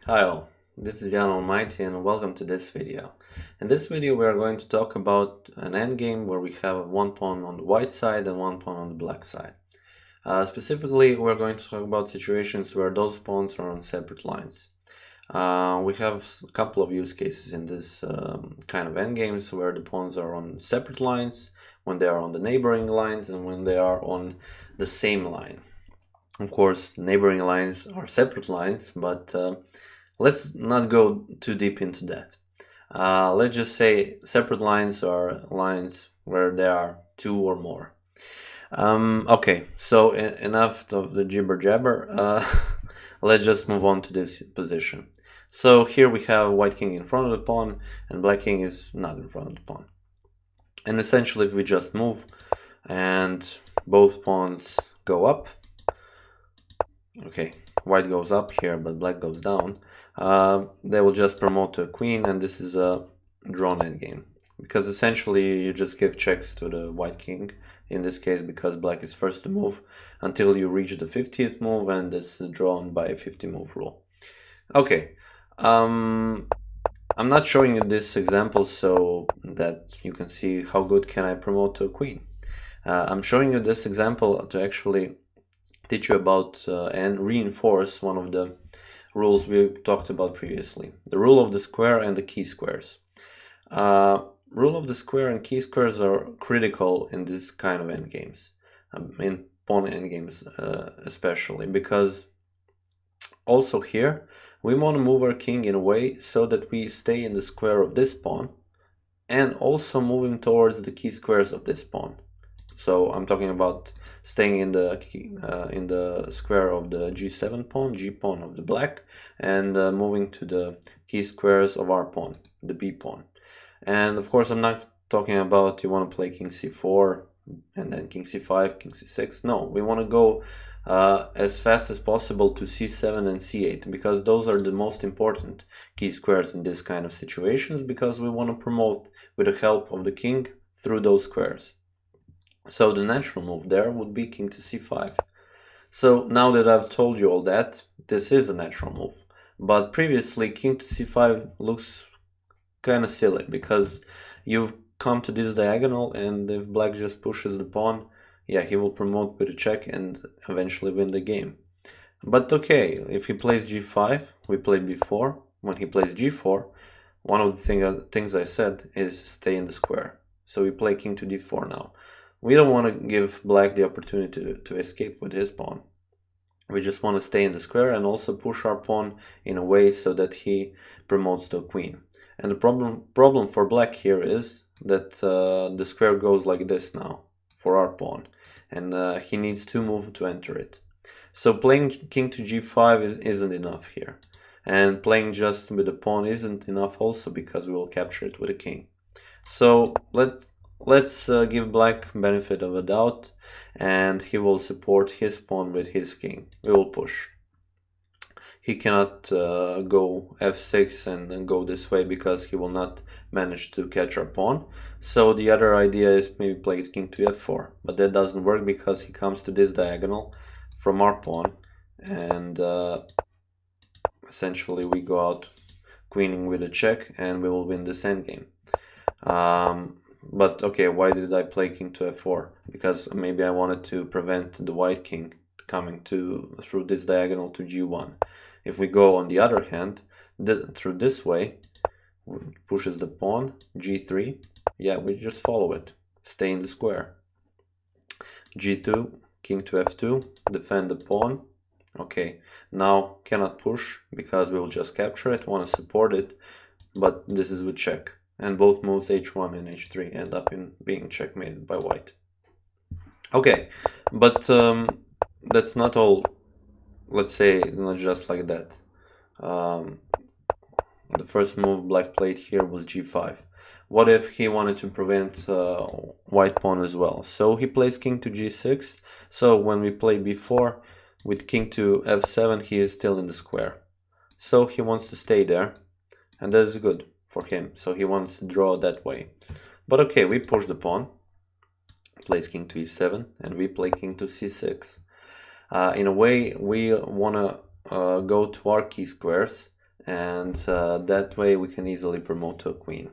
Hi all, this is Allmighty and welcome to this video. In this video we are going to talk about an endgame where we have one pawn on the white side and one pawn on the black side. Specifically, we're going to talk about situations where those pawns are on separate lines. We have a couple of use cases in this kind of endgames where the pawns are on separate lines, when they are on the neighboring lines, and when they are on the same line. Of course, neighboring lines are separate lines, but let's not go too deep into that. Let's just say separate lines are lines where there are two or more. Okay, so enough of the jibber jabber. Let's just move on to this position. So here we have white king in front of the pawn and black king is not in front of the pawn. And essentially if we just move and both pawns go up, okay, white goes up here but black goes down, they will just promote to a queen, and this is a drawn endgame because essentially you just give checks to the white king in this case because black is first to move until you reach the 50th move, and this is drawn by a 50 move rule. Okay, I'm not showing you this example so that you can see how good can I promote to a queen. I'm showing you this example to actually teach you about and reinforce one of the rules we talked about previously, the rule of the square and the key squares. Rule of the square and key squares are critical in this kind of endgames, in pawn endgames especially, because also here we want to move our king in a way so that we stay in the square of this pawn and also moving towards the key squares of this pawn. So I'm talking about staying in the square of the g7 pawn, g pawn of the black, and moving to the key squares of our pawn, the b pawn. And of course I'm not talking about you want to play king c4 and then king c5, king c6. No, we want to go as fast as possible to c7 and c8 because those are the most important key squares in this kind of situations, because we want to promote with the help of the king through those squares. So the natural move there would be king to c5. So now that I've told you all that, this is a natural move. But previously king to c5 looks kind of silly because you've come to this diagonal, and if black just pushes the pawn, yeah, he will promote with a check and eventually win the game. But okay, if he plays g5, we played b4. When he plays g4, one of the things I said is stay in the square. So we play king to d4 now. We don't want to give black the opportunity to escape with his pawn. We just want to stay in the square and also push our pawn in a way so that he promotes to a queen. And the problem for black here is that the square goes like this now for our pawn, and he needs two moves to enter it. So playing king to g5 isn't enough here, and playing just with the pawn isn't enough also because we will capture it with a king. So let's give black benefit of a doubt, and he will support his pawn with his king. We will push. He cannot go f6 and then go this way because he will not manage to catch our pawn. So the other idea is maybe play king to f4, but that doesn't work because he comes to this diagonal from our pawn, and essentially we go out queening with a check and we will win this endgame. But okay, why did I play king to f4? Because maybe I wanted to prevent the white king coming through this diagonal to g1. If we go on the other hand, through this way, pushes the pawn, g3, yeah, we just follow it, stay in the square. g2, king to f2, defend the pawn. Okay, now cannot push because we will just capture it, want to support it, but this is with check. And both moves h1 and h3 end up in being checkmated by white. Okay, but that's not all. Let's say not just like that. The first move black played here was g5. What if he wanted to prevent white pawn as well? So he plays king to g6. So when we play b4 with king to f7, he is still in the square. So he wants to stay there, and that is good for him. So he wants to draw that way. But okay, we push the pawn, plays king to e7, and we play king to c6. In a way, we want to go to our key squares and that way we can easily promote to a queen.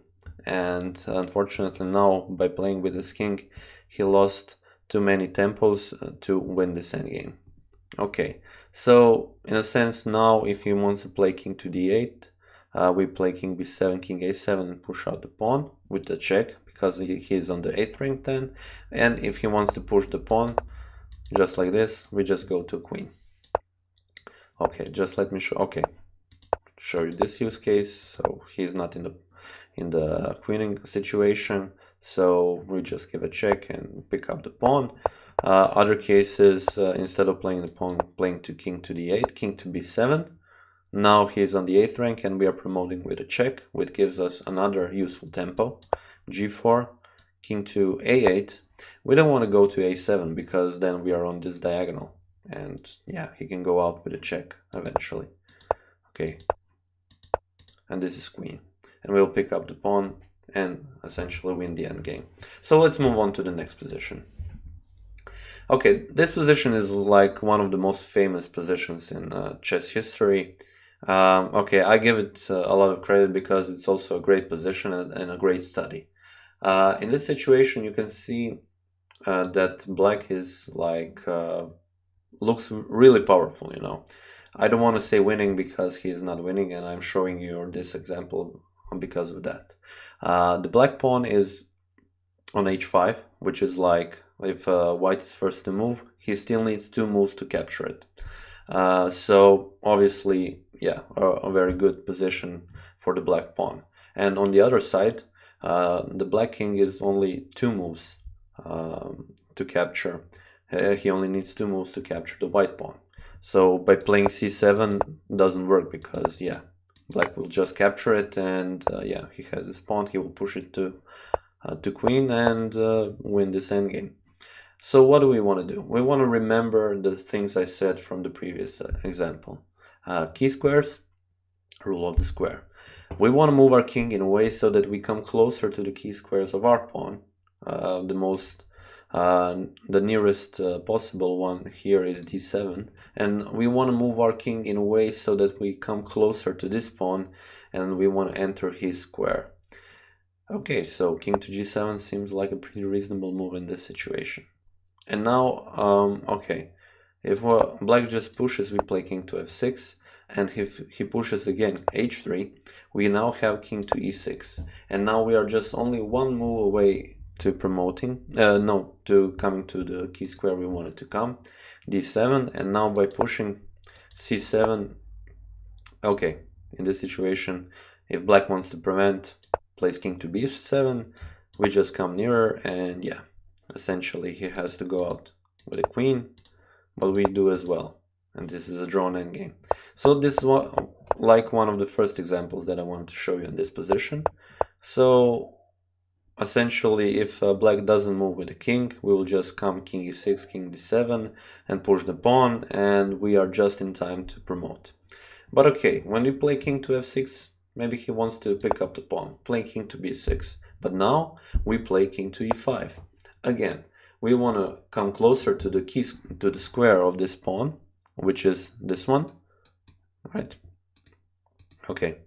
And unfortunately now, by playing with this king, he lost too many tempos to win this endgame. Okay, so in a sense now, if he wants to play king to d8, we play king b7, king a7, and push out the pawn with the check, because he is on the 8th rank then. And if he wants to push the pawn, just like this, we just go to queen. Okay, just let me show you this use case. So he's not in the queening situation, so we just give a check and pick up the pawn. Other cases, instead of playing the pawn, playing to king to d8, king to b7. Now he's on the 8th rank and we are promoting with a check, which gives us another useful tempo. g4, king to a8. We don't want to go to a7 because then we are on this diagonal. And yeah, he can go out with a check eventually. Okay. And this is queen. And we'll pick up the pawn and essentially win the endgame. So let's move on to the next position. Okay, this position is like one of the most famous positions in chess history. Okay, I give it a lot of credit because it's also a great position and a great study. In this situation, you can see that black is like looks really powerful, you know. I don't want to say winning because he is not winning, and I'm showing you this example because of that. The black pawn is on h5, which is like if white is first to move, he still needs 2 moves to capture it. So obviously, yeah, a very good position for the black pawn. And on the other side, the black king is only 2 moves to capture. He only needs 2 moves to capture the white pawn. So by playing c7 doesn't work because, yeah, black will just capture it, and yeah, he has this pawn, he will push it to queen and win this endgame. So what do we want to do? We want to remember the things I said from the previous example. Key squares, rule of the square. We want to move our king in a way so that we come closer to the key squares of our pawn. The nearest possible one here is d7, and we want to move our king in a way so that we come closer to this pawn and we want to enter his square. Okay, so king to g7 seems like a pretty reasonable move in this situation. And now, okay, if black just pushes, we play king to f6, and if he pushes again h3, we now have king to e6, and now we are just only 1 move away to promoting, to coming to the key square we wanted to come, d7, and now by pushing c7, okay, in this situation, if black wants to prevent, plays king to b7, we just come nearer, and yeah, essentially he has to go out with a queen, but we do as well, and this is a drawn endgame. So this is like one of the first examples that I wanted to show you in this position. So essentially, if black doesn't move with the king, we will just come king e6, king d7, and push the pawn, and we are just in time to promote. But okay, when we play king to f6, maybe he wants to pick up the pawn, play king to b6. But now we play king to e5. Again, we want to come closer to the square of this pawn, which is this one, right? Okay,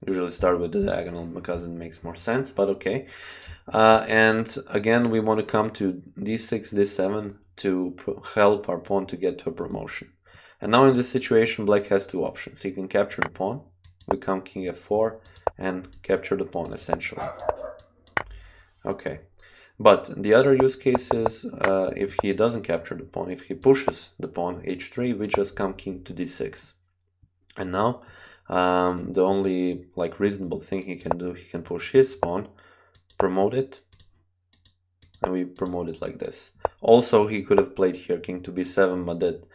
usually start with the diagonal because it makes more sense, but okay. And again, we want to come to d6, d7 to help our pawn to get to a promotion. And now in this situation, black has 2 options. He can capture the pawn, we come king f4, and capture the pawn essentially. Okay, but the other use case is if he doesn't capture the pawn, if he pushes the pawn h3, we just come king to d6. And now the only like reasonable thing he can do, he can push his pawn, promote it, and we promote it like this. Also, he could have played here king to b7, but that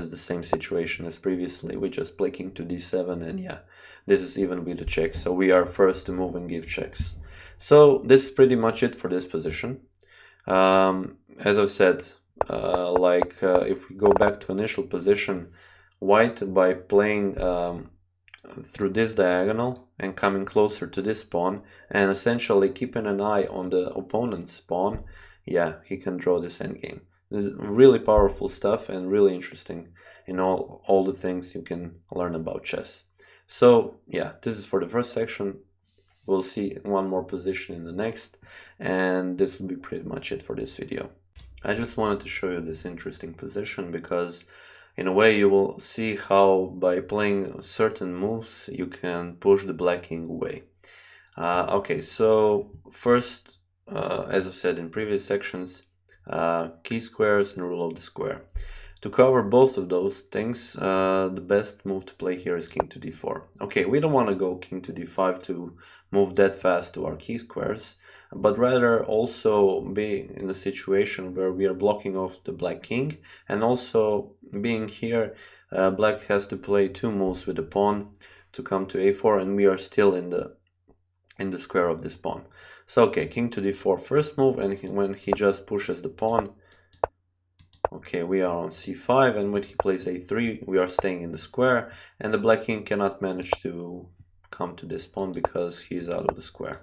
is the same situation as previously. We just play king to d7, and yeah, this is even with a check, so we are first to move and give checks. So this is pretty much it for this position. As I've said, if we go back to initial position, white, by playing through this diagonal and coming closer to this pawn and essentially keeping an eye on the opponent's pawn, yeah, he can draw this endgame. This is really powerful stuff and really interesting in all the things you can learn about chess. So yeah, this is for the first section. We'll see one more position in the next, and this will be pretty much it for this video. I just wanted to show you this interesting position because in a way you will see how by playing certain moves you can push the black king away. Okay, so first, as I've said in previous sections, key squares and rule of the square. To cover both of those things, the best move to play here is king to d4. Okay, we don't want to go king to d5 to move that fast to our key squares, but rather also be in a situation where we are blocking off the black king, and also being here, black has to play 2 moves with the pawn to come to a4, and we are still in the square of this pawn. So okay, king to d4 first move, and when he just pushes the pawn, okay, we are on c5, and when he plays a3, we are staying in the square, and the black king cannot manage to come to this pawn because he is out of the square.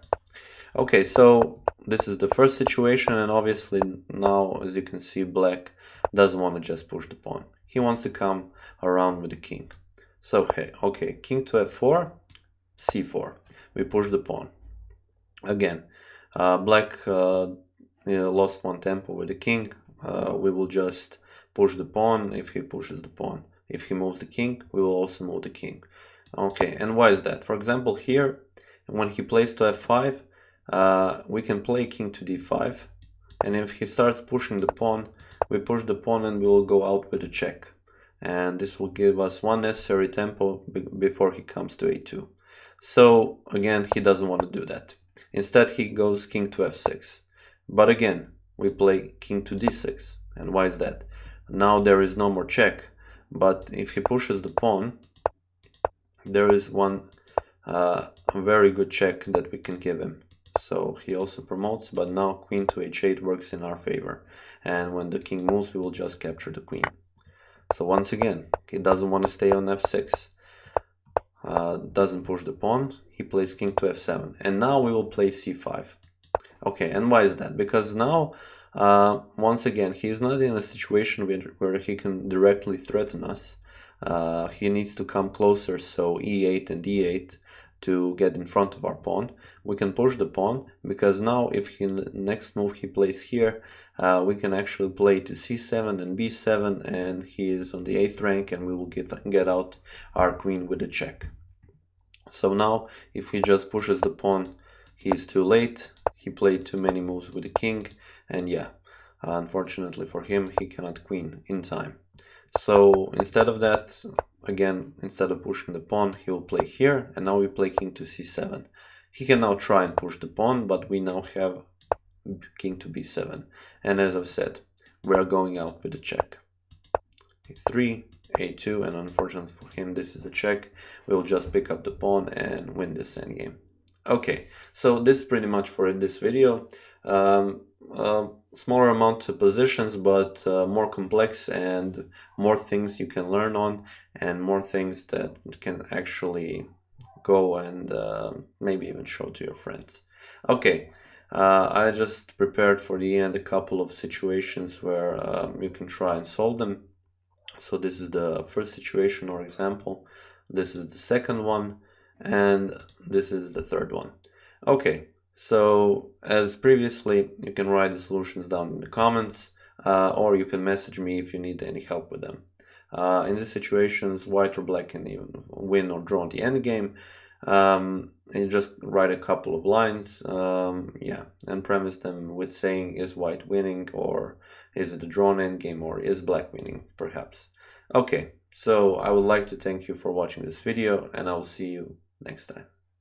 Okay, so this is the first situation, and obviously now, as you can see, black doesn't want to just push the pawn. He wants to come around with the king. So hey, okay, king to f4, c4. We push the pawn. Again, black lost 1 tempo with the king. We will just push the pawn if he pushes the pawn. If he moves the king, we will also move the king. Okay, and why is that? For example, here, when he plays to f5, we can play king to d5, and if he starts pushing the pawn, we push the pawn and we will go out with a check. And this will give us 1 necessary tempo before he comes to a2. So again, he doesn't want to do that. Instead, he goes king to f6. But again, we play king to d6. And why is that? Now there is no more check, but if he pushes the pawn, there is one very good check that we can give him. So he also promotes, but now queen to h8 works in our favor. And when the king moves, we will just capture the queen. So once again, he doesn't want to stay on f6. Doesn't push the pawn, he plays king to f7, and now we will play c5. Okay, and why is that? Because now, once again, he is not in a situation where he can directly threaten us. He needs to come closer, so e8 and d8 to get in front of our pawn. We can push the pawn, because now if he next move he plays here, we can actually play to c7 and b7, and he is on the 8th rank, and we will get out our queen with a check. So now if he just pushes the pawn, he's too late. He played too many moves with the king, and yeah, unfortunately for him, he cannot queen in time. So instead of that, again, instead of pushing the pawn, he will play here, and now we play king to c7. He can now try and push the pawn, but we now have king to b7. And as I've said, we are going out with a check. a3, a2, and unfortunately for him, this is a check. We will just pick up the pawn and win this endgame. Okay, so this is pretty much for this video. Smaller amount of positions, but more complex, and more things you can learn on, and more things that can actually go and maybe even show to your friends. Okay, I just prepared for the end a couple of situations where you can try and solve them. So this is the first situation or example, this is the second one, and this is the third one. Okay, so as previously, you can write the solutions down in the comments, or you can message me if you need any help with them. In these situations, white or black can even win or draw the endgame. You just write a couple of lines, yeah, and premise them with saying, is white winning, or is it a drawn endgame, or is black winning, perhaps. Okay, so I would like to thank you for watching this video, and I will see you next time.